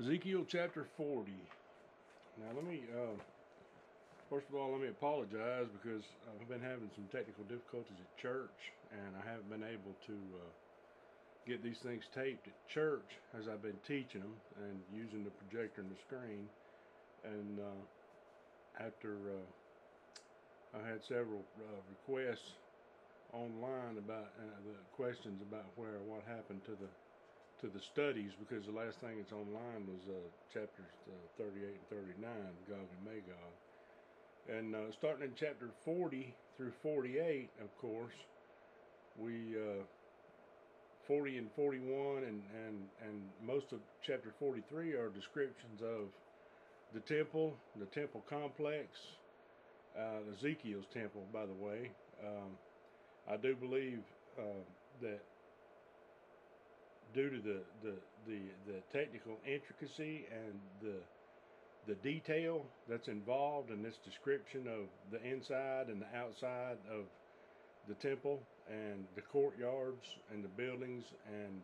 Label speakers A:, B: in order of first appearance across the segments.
A: Ezekiel chapter 40. Now let me, first of all, let me apologize because I've been having some technical difficulties at church and I haven't been able to get these things taped at church as I've been teaching them and using the projector and the screen. And after I had several requests online about the questions about what happened to the studies, because the last thing that's online was chapters 38 and 39, Gog and Magog. And starting in chapter 40 through 48, of course, we 40 and 41 and most of chapter 43 are descriptions of the temple complex, Ezekiel's temple, by the way. I do believe that due to the technical intricacy and the detail that's involved in this description of the inside and the outside of the temple and the courtyards and the buildings and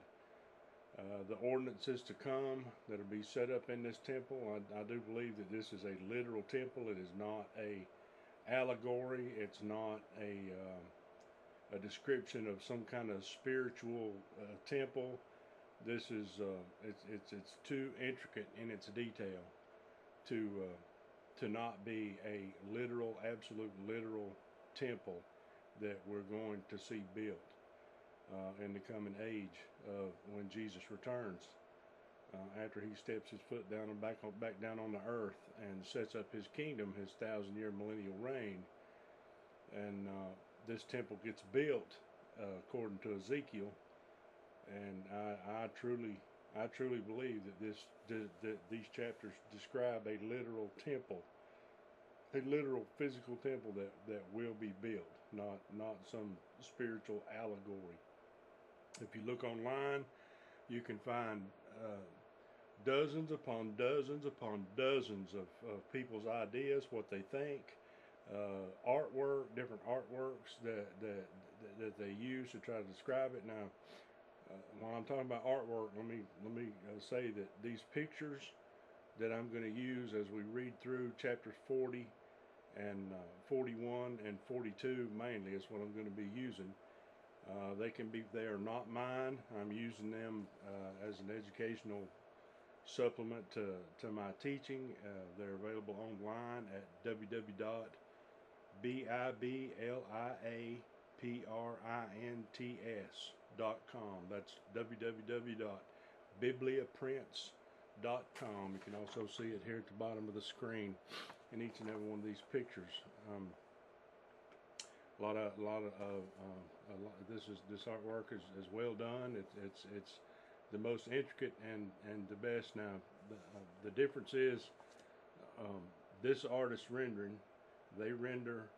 A: the ordinances to come that will be set up in this temple, I do believe that this is a literal temple. It is not a allegory. It's not a description of some kind of spiritual temple. This is it's too intricate in its detail to not be a literal, absolute literal temple that we're going to see built in the coming age of when Jesus returns, after he steps his foot down and back down on the earth and sets up his kingdom, his 1,000-year millennial reign. And this temple gets built according to Ezekiel, and I truly believe that these chapters describe a literal temple, a literal physical temple that will be built, not some spiritual allegory. If you look online, you can find dozens upon dozens upon dozens of people's ideas, what they think, artwork, different artworks that they use to try to describe it. Now, while I'm talking about artwork, let me say that these pictures that I'm going to use as we read through chapters 40 and 41 and 42 mainly is what I'm going to be using. They are not mine. I'm using them as an educational supplement to my teaching. They're available online at www.bibliaprints.com. That's www.bibliaprints.com. You can also see it here at the bottom of the screen in each and every one of these pictures. This artwork is well done. It's the most intricate and the best. Now the difference is this artist's rendering, they render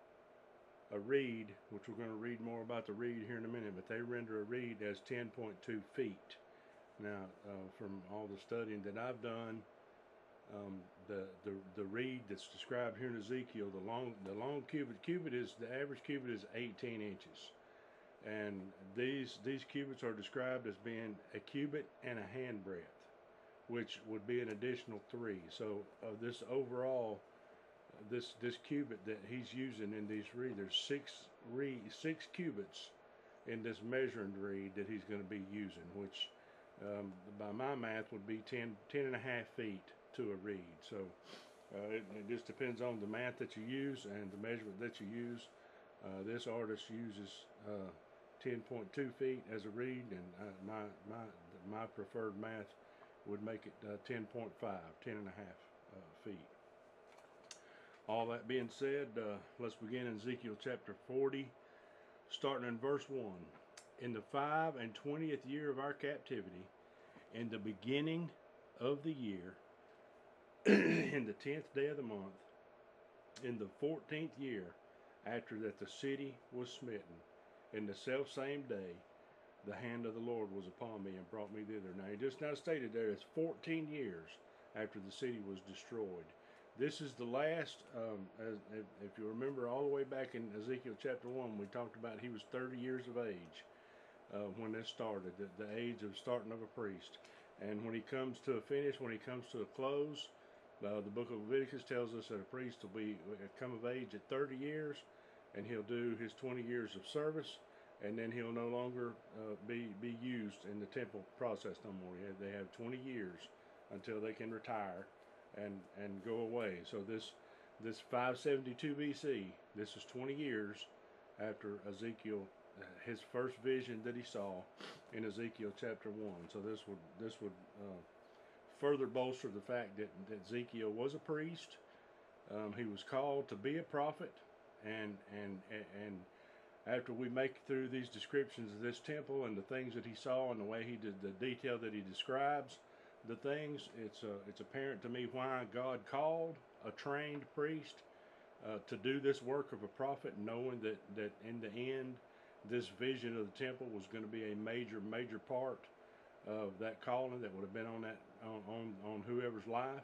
A: a reed, which we're going to read more about the reed here in a minute, but they render a reed as 10.2 feet. Now from all the studying that I've done, the reed that's described here in Ezekiel, the long cubit is, the average cubit is 18 inches, and these cubits are described as being a cubit and a handbreadth, which would be an additional 3. So this overall, this cubit that he's using in these reeds, there's 6 cubits in this measuring reed that he's going to be using, which by my math would be 10 and a half feet to a reed. So it just depends on the math that you use and the measurement that you use. This artist uses 10.2 feet as a reed, and my preferred math would make it 10.5, 10 and a half feet. All that being said, let's begin in Ezekiel chapter 40, starting in verse 1. In the 25th year of our captivity, in the beginning of the year, in the 10th day of the month, in the 14th year after that the city was smitten, in the selfsame day, the hand of the Lord was upon me and brought me thither. Now, he just now stated there it's 14 years after the city was destroyed. This is the last, if you remember all the way back in Ezekiel chapter 1, we talked about he was 30 years of age when this started, the age of starting of a priest. And when he comes to a finish, when he comes to a close, the book of Leviticus tells us that a priest will be come of age at 30 years, and he'll do his 20 years of service, and then he'll no longer be used in the temple process no more. They have 20 years until they can retire and go away. So this 572 BC, this is 20 years after Ezekiel, his first vision that he saw in Ezekiel chapter 1. So this would further bolster the fact that Ezekiel was a priest. He was called to be a prophet, and after we make it through these descriptions of this temple and the things that he saw and the way he did, the detail that he describes the things, it's apparent to me why God called a trained priest to do this work of a prophet, knowing that in the end this vision of the temple was going to be a major part of that calling that would have been on whoever's life.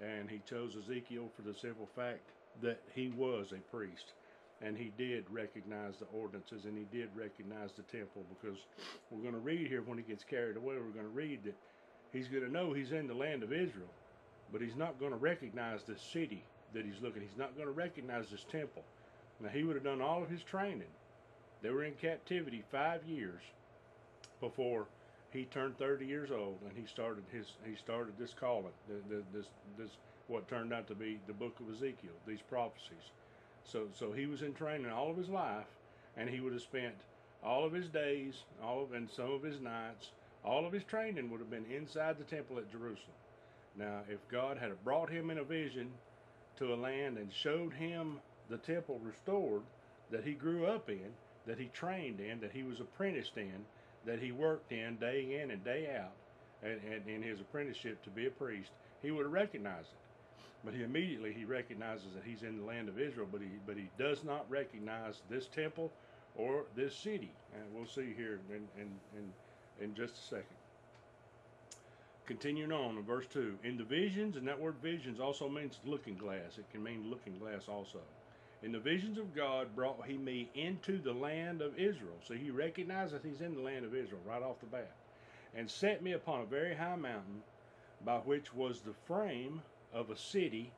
A: And he chose Ezekiel for the simple fact that he was a priest, and he did recognize the ordinances, and he did recognize the temple, because we're going to read here, when he gets carried away, we're going to read that he's going to know he's in the land of Israel, but he's not going to recognize this city that he's looking. He's not going to recognize this temple. Now, he would have done all of his training. They were in captivity 5 years before he turned 30 years old, and he started this calling, this what turned out to be the book of Ezekiel, these prophecies. So he was in training all of his life, and he would have spent all of his days, and some of his nights, all of his training would have been inside the temple at Jerusalem. Now, if God had brought him in a vision to a land and showed him the temple restored that he grew up in, that he trained in, that he was apprenticed in, that he worked in day in and day out, and in his apprenticeship to be a priest, he would have recognized it. But he immediately recognizes that he's in the land of Israel, but he does not recognize this temple or this city. And we'll see here in just a second. Continuing on in verse 2. In the visions, and that word visions also means looking glass. It can mean looking glass also. In the visions of God brought he me into the land of Israel. So he recognizes he's in the land of Israel right off the bat. And set me upon a very high mountain, by which was the frame of a city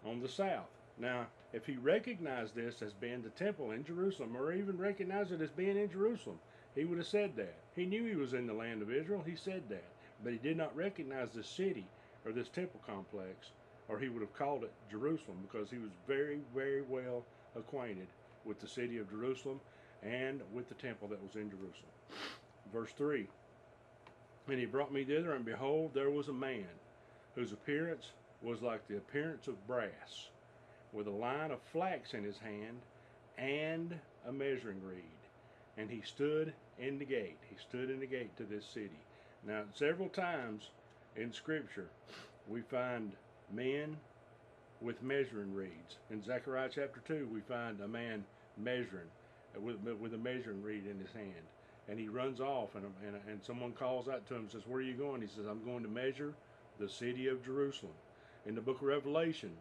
A: on the south. Now, if he recognized this as being the temple in Jerusalem, or even recognized it as being in Jerusalem, he would have said that. He knew he was in the land of Israel. He said that. But he did not recognize this city or this temple complex, or he would have called it Jerusalem, because he was very well acquainted with the city of Jerusalem and with the temple that was in Jerusalem. Verse 3. And he brought me thither, and behold, there was a man whose appearance was like the appearance of brass, with a line of flax in his hand and a measuring reed. And he stood in the gate. He stood in the gate to this city. Now, several times in Scripture, we find men with measuring reeds. In Zechariah chapter 2, we find a man measuring with a measuring reed in his hand. And he runs off, and someone calls out to him and says, "Where are you going?" He says, "I'm going to measure the city of Jerusalem." In the book of Revelation,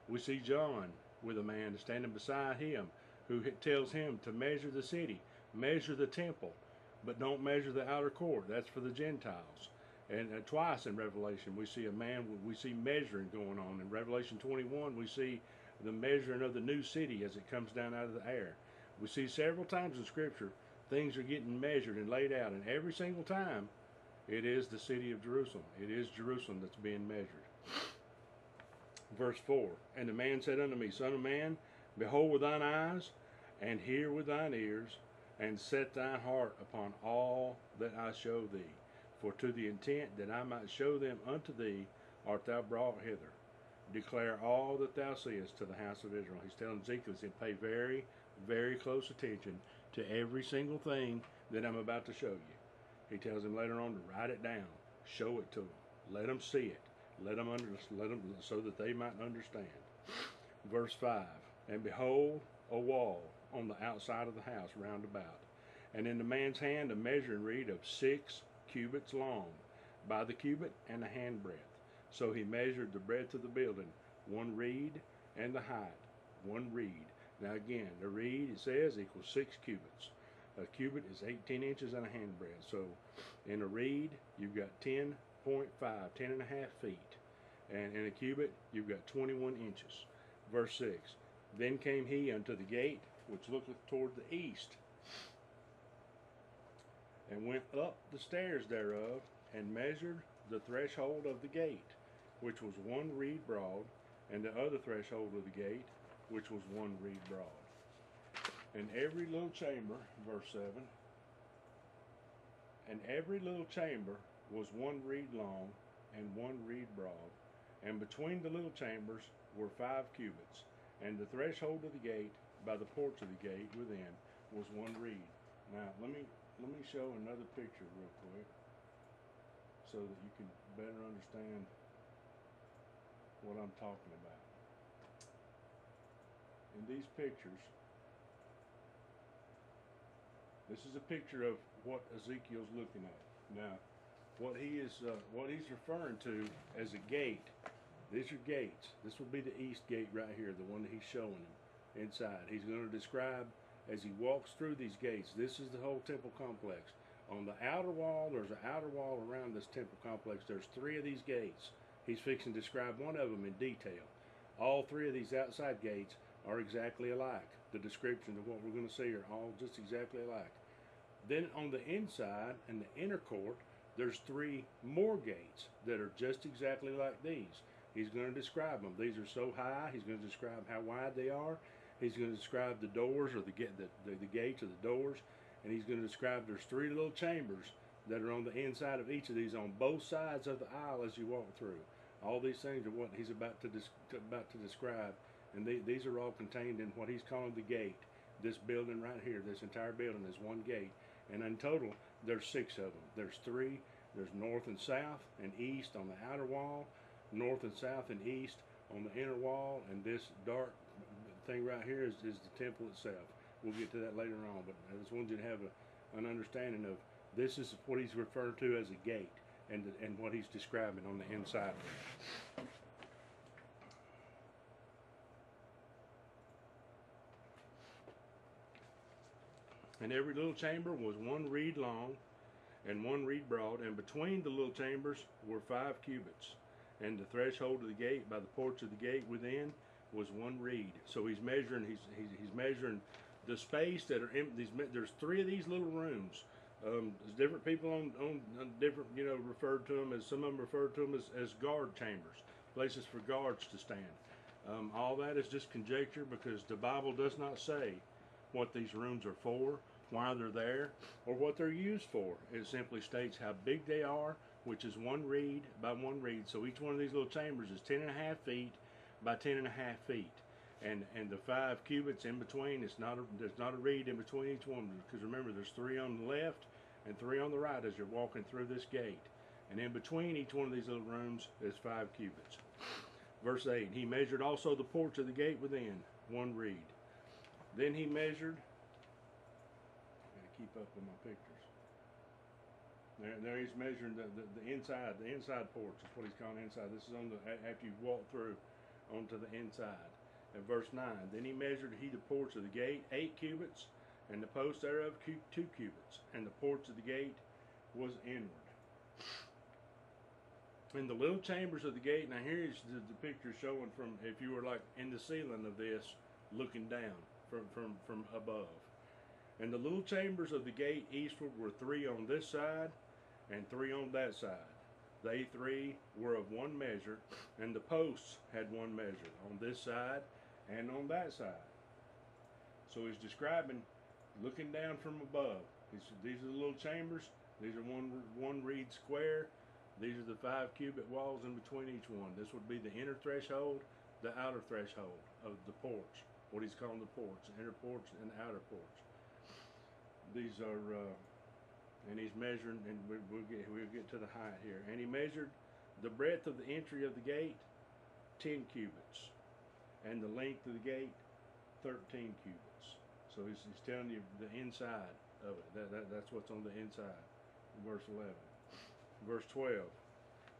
A: we see John with a man standing beside him who tells him to measure the city, measure the temple, but don't measure the outer court. That's for the Gentiles. And twice in Revelation, we see we see measuring going on. In Revelation 21, we see the measuring of the new city as it comes down out of the air. We see several times in Scripture, things are getting measured and laid out, and every single time, it is the city of Jerusalem. It is Jerusalem that's being measured. Verse 4, and the man said unto me, Son of man, behold with thine eyes, and hear with thine ears, and set thine heart upon all that I show thee. For to the intent that I might show them unto thee art thou brought hither. Declare all that thou seest to the house of Israel. He's telling Ezekiel to pay very close attention to every single thing that I'm about to show you. He tells him later on to write it down, show it to them, let them see it, let them so that they might understand. Verse 5, and behold, a wall on the outside of the house round about, and in the man's hand a measuring reed of 6 cubits long, by the cubit and the handbreadth. So he measured the breadth of the building, 1 reed, and the height, 1 reed. Now again, the reed, it says, equals 6 cubits. A cubit is 18 inches and a handbreadth. So in a reed, you've got 10 10.5 feet. And in a cubit, you've got 21 inches. Verse 6. Then came he unto the gate, which looketh toward the east, and went up the stairs thereof, and measured the threshold of the gate, which was 1 reed broad, and the other threshold of the gate, which was 1 reed broad. And every little chamber, verse 7, and every little chamber was 1 reed long, and 1 reed broad, and between the little chambers were 5 cubits, and the threshold of the gate by the porch of the gate within was 1 reed. Now let me show another picture real quick, so that you can better understand what I'm talking about. In these pictures, this is a picture of what Ezekiel's looking at. Now, what he's referring to as a gate, these are gates. This will be the east gate right here, the one that he's showing him inside. He's going to describe as he walks through these gates. This is the whole temple complex. On the outer wall, there's an outer wall around this temple complex. There's 3 of these gates. He's fixing to describe one of them in detail. All 3 of these outside gates are exactly alike. The description of what we're going to see are all just exactly alike. Then on the inside, in the inner court, there's 3 more gates that are just exactly like these. He's going to describe them. These are so high, he's going to describe how wide they are. He's going to describe the doors, or the gates or the doors, and he's going to describe there's 3 little chambers that are on the inside of each of these on both sides of the aisle as you walk through. All these things are what he's about to describe, and these are all contained in what he's calling the gate. This building right here, this entire building is 1 gate, and in total there's 6 of them. There's 3. There's north and south and east on the outer wall, north and south and east on the inner wall, and this dark thing right here is the temple itself. We'll get to that later on, but I just wanted you to have an understanding of this is what he's referred to as a gate, and what he's describing on the inside. And every little chamber was 1 reed long and 1 reed broad, and between the little chambers were 5 cubits. And the threshold of the gate by the porch of the gate within was 1 reed. So he's measuring. He's measuring the space that are in these. There's 3 of these little rooms. There's different people on different, referred to them as, some of them referred to them as guard chambers, places for guards to stand. All that is just conjecture, because the Bible does not say what these rooms are for, why they're there, or what they're used for. It simply states how big they are, which is 1 reed by 1 reed. So each one of these little chambers is 10.5 feet by 10.5 feet. And the 5 cubits in between, there's not a reed in between each one, because remember, there's 3 on the left and 3 on the right as you're walking through this gate. And in between each one of these little rooms is 5 cubits. Verse 8, he measured also the porch of the gate within, 1 reed. Then he measured, I gotta keep up with my pictures. There he's measuring the inside porch is what he's calling inside. This is on the, after you walk through onto the inside. In verse 9, then he measured the porch of the gate 8 cubits, and the post thereof 2 cubits, and the porch of the gate was inward. In the little chambers of the gate, now here's the picture showing from, if you were like in the ceiling of this, looking down from above. And the little chambers of the gate eastward were 3 on this side and 3 on that side. They 3 were of 1 measure, and the posts had 1 measure on this side and on that side. So he's describing looking down from above. These are the little chambers. These are one reed square. These are the 5 cubit walls in between each one. This would be the inner threshold, the outer threshold of the porch. What he's calling the porch, the inner porch and the outer porch. These are, and he's measuring, and we'll get to the height here. And he measured the breadth of the entry of the gate, 10 cubits, and the length of the gate, 13 cubits. So he's telling you the inside of it. That's what's on the inside. Verse 11. Verse 12.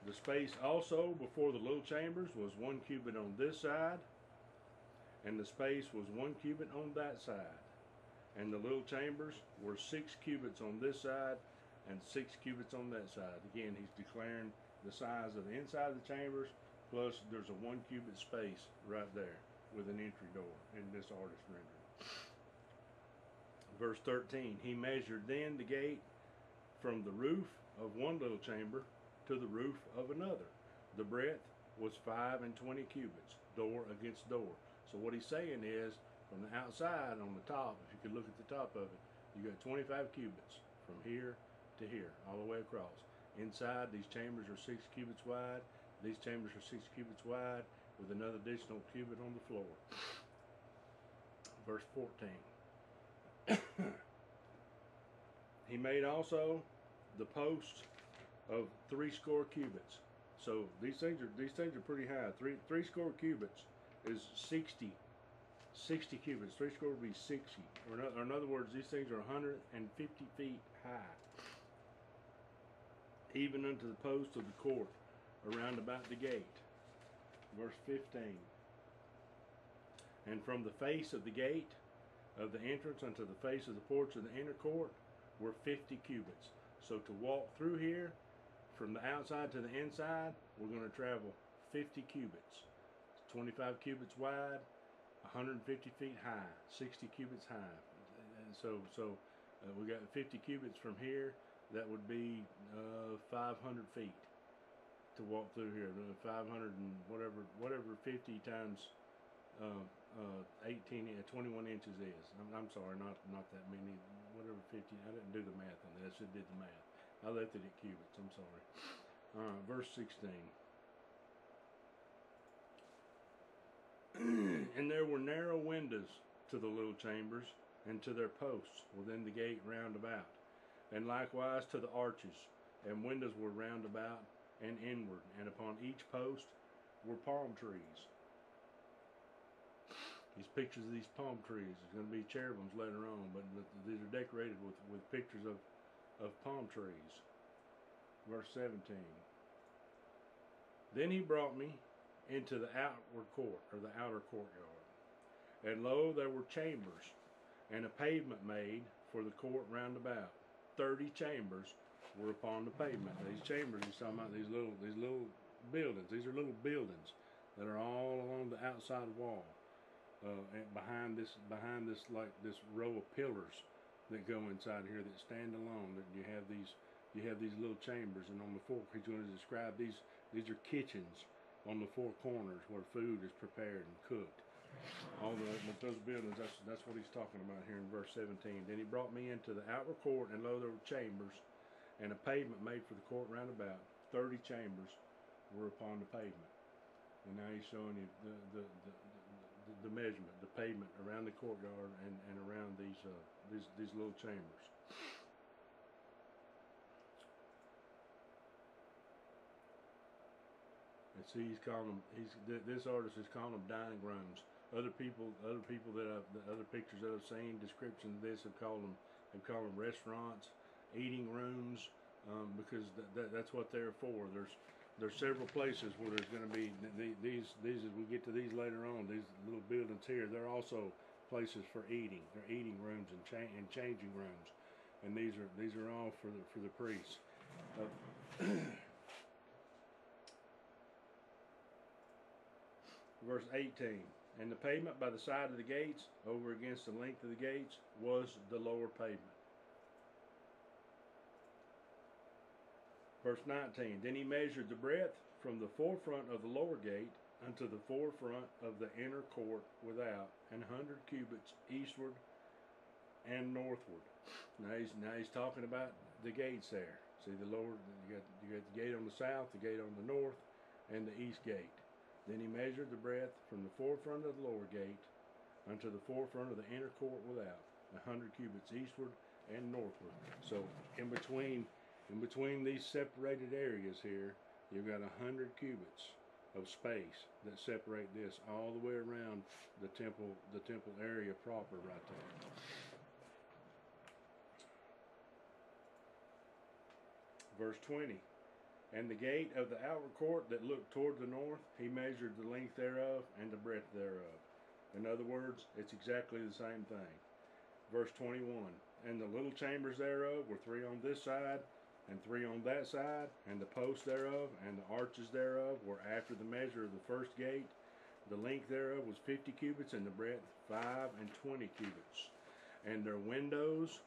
A: The space also before the little chambers was 1 cubit on this side, and the space was 1 cubit on that side. And the little chambers were 6 cubits on this side and 6 cubits on that side. Again, he's declaring the size of the inside of the chambers, plus there's a 1 cubit space right there with an entry door in this artist rendering. Verse 13, he measured then the gate from the roof of one little chamber to the roof of another. The breadth was 25 cubits, door against door. So what he's saying is, from the outside on the top, if you could look at the top of it, you got 25 cubits from here to here, all the way across. Inside, these chambers are 6 cubits wide. These chambers are 6 cubits wide, with another additional cubit on the floor. Verse 14. He made also the posts of 60 cubits. So these things are pretty high. 60 cubits is 60 cubits. 60 would be 60. Or in other words, these things are 150 feet high, even unto the post of the court around about the gate. Verse 15. And from the face of the gate of the entrance unto the face of the porch of the inner court were 50 cubits. So to walk through here, from the outside to the inside, we're going to travel 50 cubits. 25 cubits wide, 150 feet high, 60 cubits high. And so we got 50 cubits from here. That would be 500 feet to walk through here. 500 and whatever 50 times 21 inches is. I'm sorry, not that many. Whatever 50. I didn't do the math on that. I should did the math. I left it at cubits. I'm sorry. Verse 16. And there were narrow windows to the little chambers, and to their posts within the gate round about, and likewise to the arches, and windows were round about and inward, and upon each post were palm trees. These pictures of these palm trees. There's going to be cherubims later on, but these are decorated with pictures of palm trees. Verse 17. Then he brought me into the outward court, or the outer courtyard. And lo, there were chambers, and a pavement made for the court round about. 30 chambers were upon the pavement. These chambers, he's talking about these little buildings. These are little buildings that are all along the outside wall. And behind this like this row of pillars that go inside here that stand alone. That you have these little chambers, and on the four, he's going to describe these are kitchens on the four corners where food is prepared and cooked. All those buildings, that's what he's talking about here in verse 17. Then he brought me into the outer court, and lo, there were chambers, and a pavement made for the court round about. 30 chambers were upon the pavement. And now he's showing you the measurement, the pavement around the courtyard and around these little chambers. And see, this artist is calling them dining rooms. Other people that other pictures that I've seen, descriptions of this have called them restaurants, eating rooms, because that's what they're for. There's several places where there's going to be these as we get to these later on. These little buildings here, they're also places for eating. They're eating rooms and changing rooms, and these are all for the priests. Verse 18. And the pavement by the side of the gates, over against the length of the gates, was the lower pavement. Verse 19. Then he measured the breadth from the forefront of the lower gate unto the forefront of the inner court without, 100 cubits eastward and northward. Now he's talking about the gates there. See the lower, you got the gate on the south, the gate on the north, and the east gate. Then he measured the breadth from the forefront of the lower gate unto the forefront of the inner court without, 100 cubits eastward and northward. So in between these separated areas here, you've got 100 cubits of space that separate this all the way around the temple area proper right there. Verse 20. And the gate of the outward court that looked toward the north, he measured the length thereof and the breadth thereof. In other words, it's exactly the same thing. Verse 21. And the little chambers thereof were 3 on this side, and 3 on that side, and the posts thereof, and the arches thereof were after the measure of the first gate. The length thereof was 50 cubits, and the breadth 5 and 20 cubits. And their windows,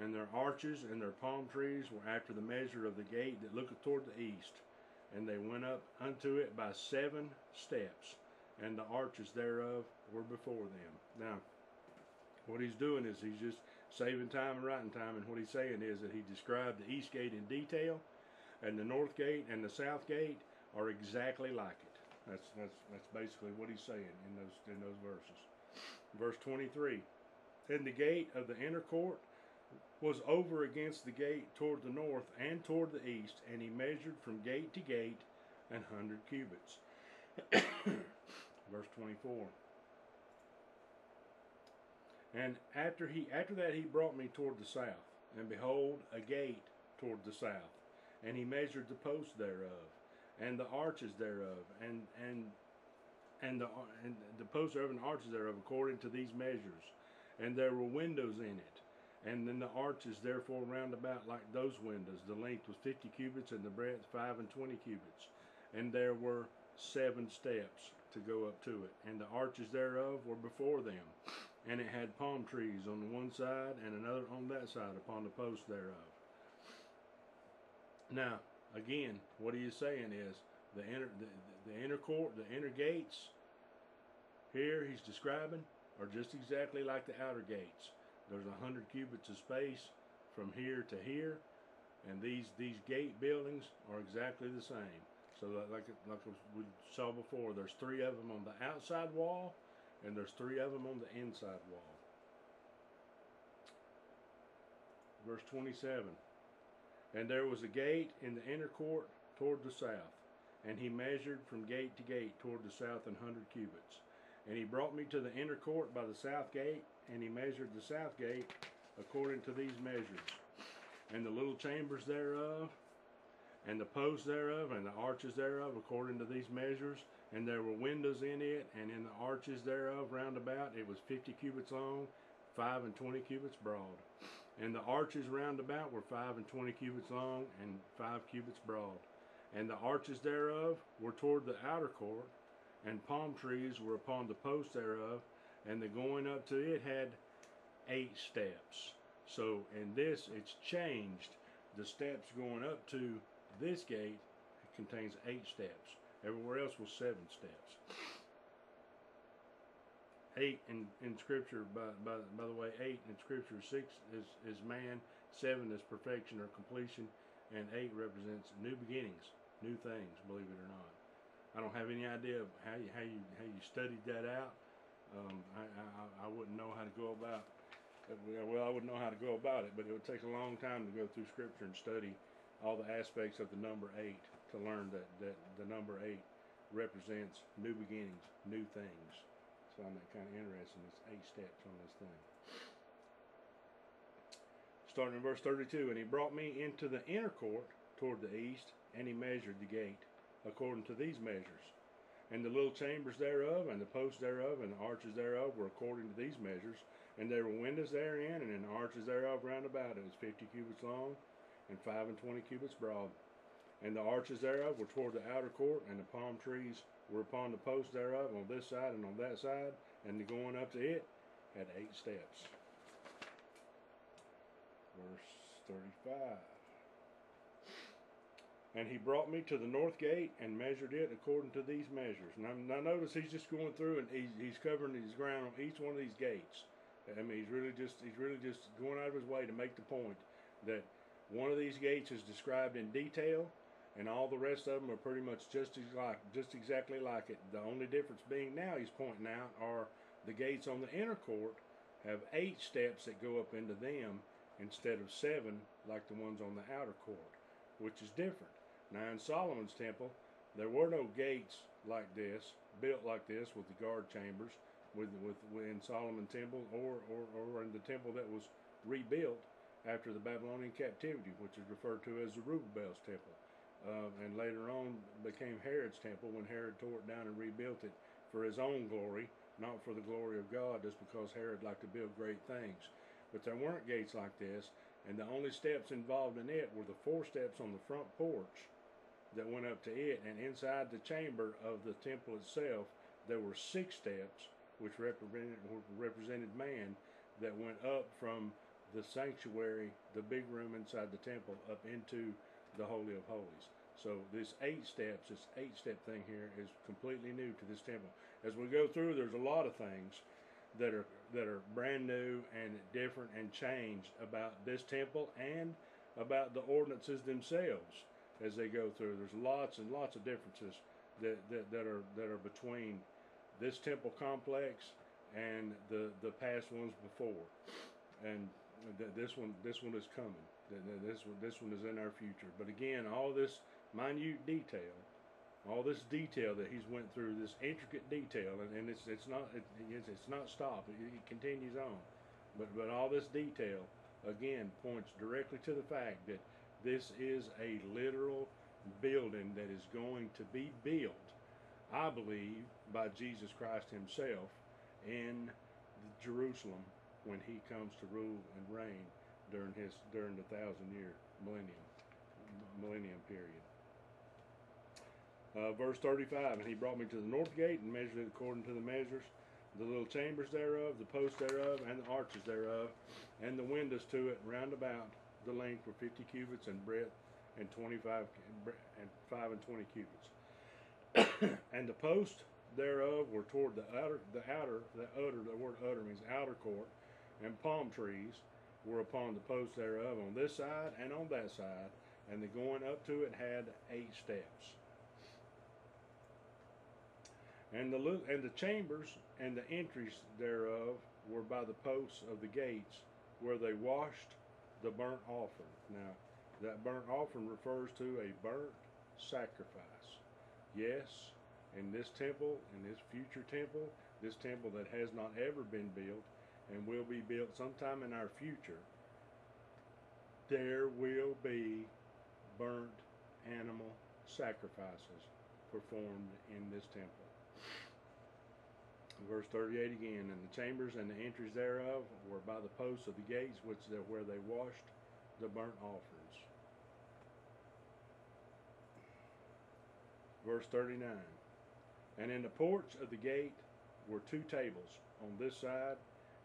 A: and their arches, and their palm trees were after the measure of the gate that looketh toward the east. And they went up unto it by 7 steps, and the arches thereof were before them. Now, what he's doing is he's just saving time and writing time, and what he's saying is that he described the east gate in detail, and the north gate and the south gate are exactly like it. That's basically what he's saying in those verses. Verse 23. And the gate of the inner court was over against the gate toward the north and toward the east, and he measured from gate to gate 100 cubits. Verse 24. And after that he brought me toward the south, and behold, a gate toward the south, and he measured the posts thereof, and the arches thereof, and the posts thereof and the arches thereof according to these measures. And there were windows in it, and then the arches therefore round about like those windows. The length was 50 cubits, and the breadth 5 and 20 cubits. And there were 7 steps to go up to it, and the arches thereof were before them. And it had palm trees on the one side, and another on that side upon the posts thereof. Now, again, what he is saying is the inner court, the inner gates. Here he's describing are just exactly like the outer gates. There's 100 cubits of space from here to here, and these gate buildings are exactly the same. So like we saw before, there's 3 of them on the outside wall, and there's 3 of them on the inside wall. Verse 27. And there was a gate in the inner court toward the south, and he measured from gate to gate toward the south 100 cubits. And he brought me to the inner court by the south gate, and he measured the south gate according to these measures. And the little chambers thereof, and the posts thereof, and the arches thereof according to these measures. And there were windows in it, and in the arches thereof round about it was 50 cubits long, 5 and 20 cubits broad. And the arches round about were 5 and 20 cubits long, and 5 cubits broad. And the arches thereof were toward the outer court, and palm trees were upon the posts thereof, and the going up to it had 8 steps. So in this, it's changed. The steps going up to this gate contains 8 steps. Everywhere else was 7 steps. 8 in Scripture, by the way, 8 in Scripture, 6 is man, 7 is perfection or completion, and 8 represents new beginnings, new things, believe it or not. I don't have any idea of how you studied that out. I wouldn't know how to go about. Well, I wouldn't know how to go about it, but it would take a long time to go through Scripture and study all the aspects of the number 8 to learn that the number 8 represents new beginnings, new things. So I'm kind of interested. It's 8 steps on this thing. Starting in verse 32, and he brought me into the inner court toward the east, and he measured the gate according to these measures. And the little chambers thereof, and the posts thereof, and the arches thereof were according to these measures. And there were windows therein, and in the arches thereof round about it was 50 cubits long, and 5 and 20 cubits broad. And the arches thereof were toward the outer court, and the palm trees were upon the posts thereof on this side and on that side, and the going up to it had 8 steps. Verse 35. And he brought me to the north gate and measured it according to these measures. Now notice he's just going through and he's covering his ground on each one of these gates. I mean, he's really just going out of his way to make the point that one of these gates is described in detail, and all the rest of them are pretty much just exactly like it. The only difference being now he's pointing out are the gates on the inner court have 8 steps that go up into them instead of 7 like the ones on the outer court, which is different. Now in Solomon's temple, there were no gates like this, built like this with the guard chambers, in Solomon's temple or in the temple that was rebuilt after the Babylonian captivity, which is referred to as Zerubbabel's temple, and later on became Herod's temple when Herod tore it down and rebuilt it for his own glory, not for the glory of God, just because Herod liked to build great things. But there weren't gates like this, And the only steps involved in it were the 4 steps on the front porch that went up to it, and inside the chamber of the temple itself, there were 6 steps, which represented man, that went up from the sanctuary, the big room inside the temple, up into the Holy of Holies. So this 8 steps, this 8-step thing here, is completely new to this temple. As we go through, there's a lot of things that are brand new and different and changed about this temple and about the ordinances themselves as they go through. There's lots and lots of differences that are between this temple complex and the past ones before, and this one is coming. This one is in our future. But again, all this minute detail, all this detail that he's went through, this intricate detail, and it's not stopped. It continues on. But all this detail again points directly to the fact that this is a literal building that is going to be built, I believe, by Jesus Christ himself in Jerusalem when he comes to rule and reign during the 1,000-year millennium period. Verse 35, and he brought me to the north gate and measured it according to the measures, the little chambers thereof, the posts thereof, and the arches thereof, and the windows to it round about. The length were 50 cubits and breadth, and 25 and 5 and 20 cubits. And the posts thereof were toward the word utter means outer court, and palm trees were upon the posts thereof on this side and on that side, and the going up to it had 8 steps. And the chambers and the entries thereof were by the posts of the gates, where they washed the burnt offering. Now, that burnt offering refers to a burnt sacrifice. Yes, in this temple, in this future temple, this temple that has not ever been built and will be built sometime in our future, there will be burnt animal sacrifices performed in this temple. Verse 38 again, and the chambers and the entries thereof were by the posts of the gates, where they washed the burnt offerings. Verse 39, and in the porch of the gate were 2 tables on this side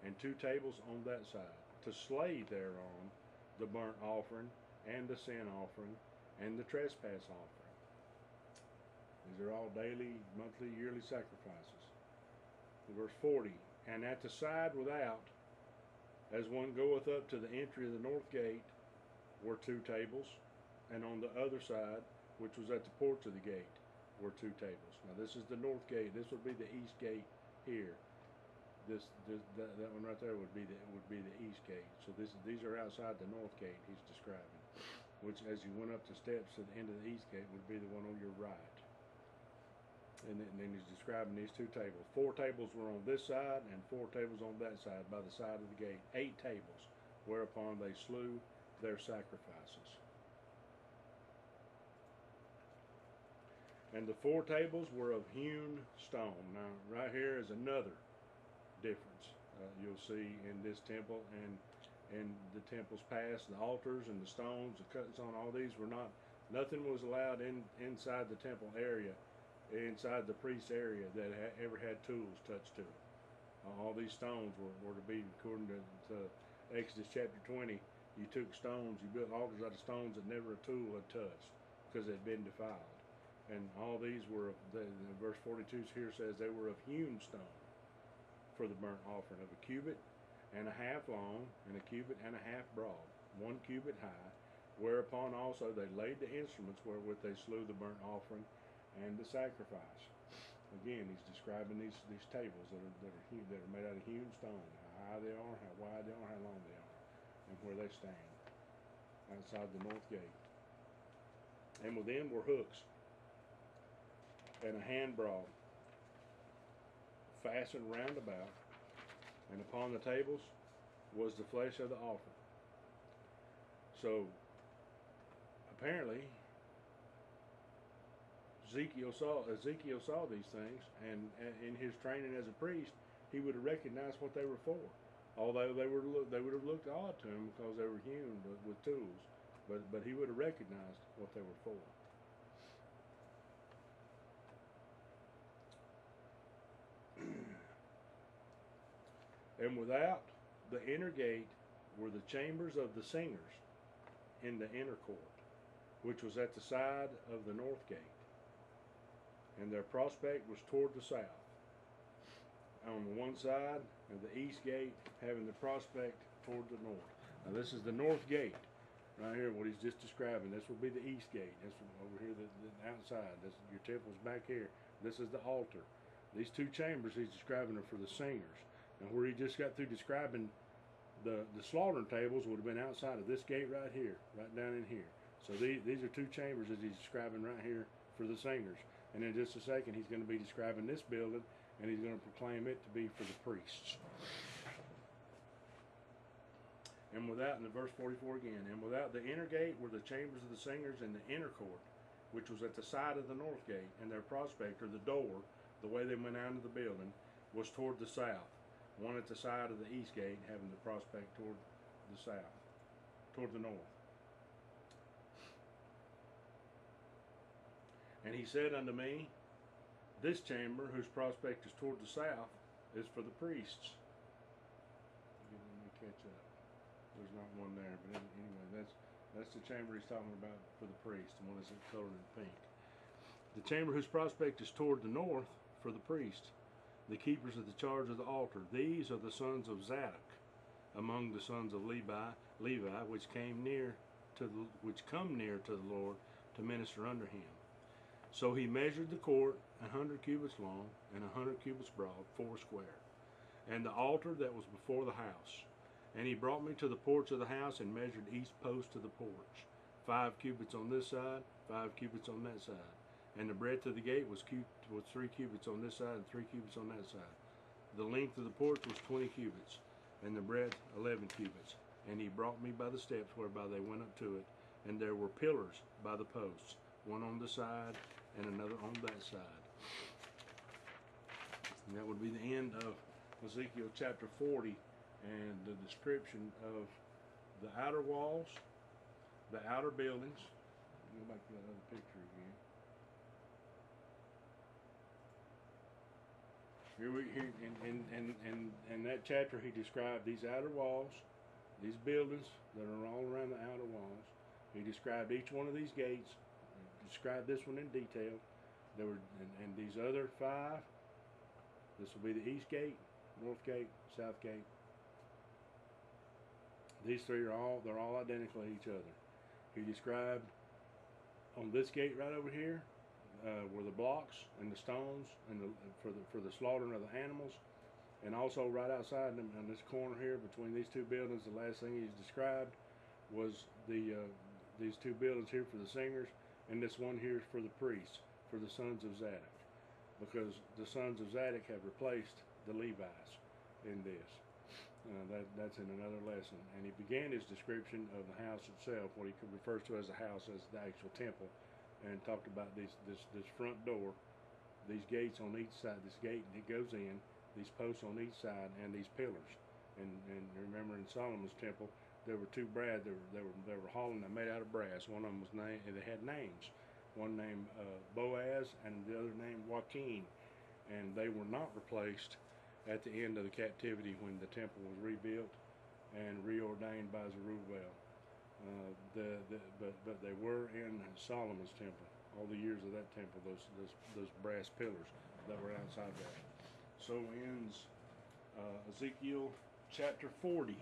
A: and 2 tables on that side, to slay thereon the burnt offering and the sin offering and the trespass offering. These are all daily, monthly, yearly sacrifices. Verse 40, and at the side without, as one goeth up to the entry of the north gate, were 2 tables, and on the other side, which was at the porch of the gate, were 2 tables. Now this is the north gate. This would be the east gate here. That one right there would be the east gate. So these are outside the north gate he's describing, which as you went up the steps to the end of the east gate would be the one on your right. And then he's describing these 2 tables. 4 tables were on this side and 4 tables on that side by the side of the gate. 8 tables, whereupon they slew their sacrifices. And the 4 tables were of hewn stone. Now, right here is another difference you'll see in this temple and in the temples past. The altars and the stones, the cuts on all these were not. Nothing was allowed inside the temple area, inside the priest's area, that ever had tools touched to it. All these stones were to be, according to Exodus chapter 20, you took stones, you built altars out of stones that never a tool had touched because they'd been defiled. And all these were, verse 42 here says, they were of hewn stone for the burnt offering, of a cubit and a half long and a cubit and a half broad, 1 cubit high, whereupon also they laid the instruments wherewith they slew the burnt offering and the sacrifice. Again, he's describing these tables that are made out of hewn stone, how high they are, how wide they are, how long they are, and where they stand outside the north gate. And within were hooks and a hand broad fastened round about, and upon the tables was the flesh of the offering. So apparently Ezekiel saw these things, and in his training as a priest, he would have recognized what they were for. Although they would have looked odd to him because they were hewn with tools, but he would have recognized what they were for. And without the inner gate were the chambers of the singers in the inner court, which was at the side of the north gate, and their prospect was toward the south. On the one side of the east gate, having the prospect toward the north. Now this is the north gate, right here. What he's just describing. This will be the east gate. This one over here, the outside. This your temple's back here. This is the altar. These two chambers he's describing are for the singers. And where he just got through describing the slaughtering tables would have been outside of this gate right here, right down in here. So these are two chambers that he's describing right here for the singers. And in just a second, he's going to be describing this building, and he's going to proclaim it to be for the priests. And without, in the verse 44 again, and without the inner gate were the chambers of the singers in the inner court, which was at the side of the north gate, and their prospect, or the door, the way they went out of the building, was toward the south. One at the side of the east gate, having the prospect toward the south, toward the north. And he said unto me, this chamber, whose prospect is toward the south, is for the priests. Let me catch up. There's not one there, but anyway, that's the chamber he's talking about for the priest, the one that's colored in pink. The chamber whose prospect is toward the north, for the priest, the keepers of the charge of the altar. These are the sons of Zadok, among the sons of Levi, which come near to the Lord to minister under him. So he measured the court 100 cubits long and 100 cubits broad, 4 square, and the altar that was before the house. And he brought me to the porch of the house and measured each post of the porch, 5 cubits on this side, 5 cubits on that side. And the breadth of the gate was 3 cubits on this side and 3 cubits on that side. The length of the porch was 20 cubits, and the breadth 11 cubits. And he brought me by the steps whereby they went up to it, and there were pillars by the posts, one on the side and another on that side. And that would be the end of Ezekiel chapter 40 and the description of the outer walls, the outer buildings. Go back to that other picture again. In that chapter, he described these outer walls, these buildings that are all around the outer walls. He described each one of these gates, described this one in detail. There were, and these other 5, this will be the east gate, north gate, south gate. These 3 are all identical to each other. He described on this gate right over here, were the blocks and the stones and for the slaughtering of the animals, and also right outside in this corner here between these 2 buildings, the last thing he's described was these 2 buildings here for the singers, and this one here is for the priests, for the sons of Zadok, because the sons of Zadok have replaced the Levites in this. That's in another lesson. And he began his description of the house itself, what he refers to as a house, as the actual temple, and talked about this front door, these gates on each side, this gate that goes in, these posts on each side, and these pillars. And remember in Solomon's temple, there were 2 brass. They were holland and made out of brass. One of them was named. They had names. One named Boaz, and the other named Joachim. And they were not replaced at the end of the captivity when the temple was rebuilt and reordained by Zerubbabel. But they were in Solomon's temple. All the years of that temple, those brass pillars that were outside that. So ends Ezekiel chapter 40.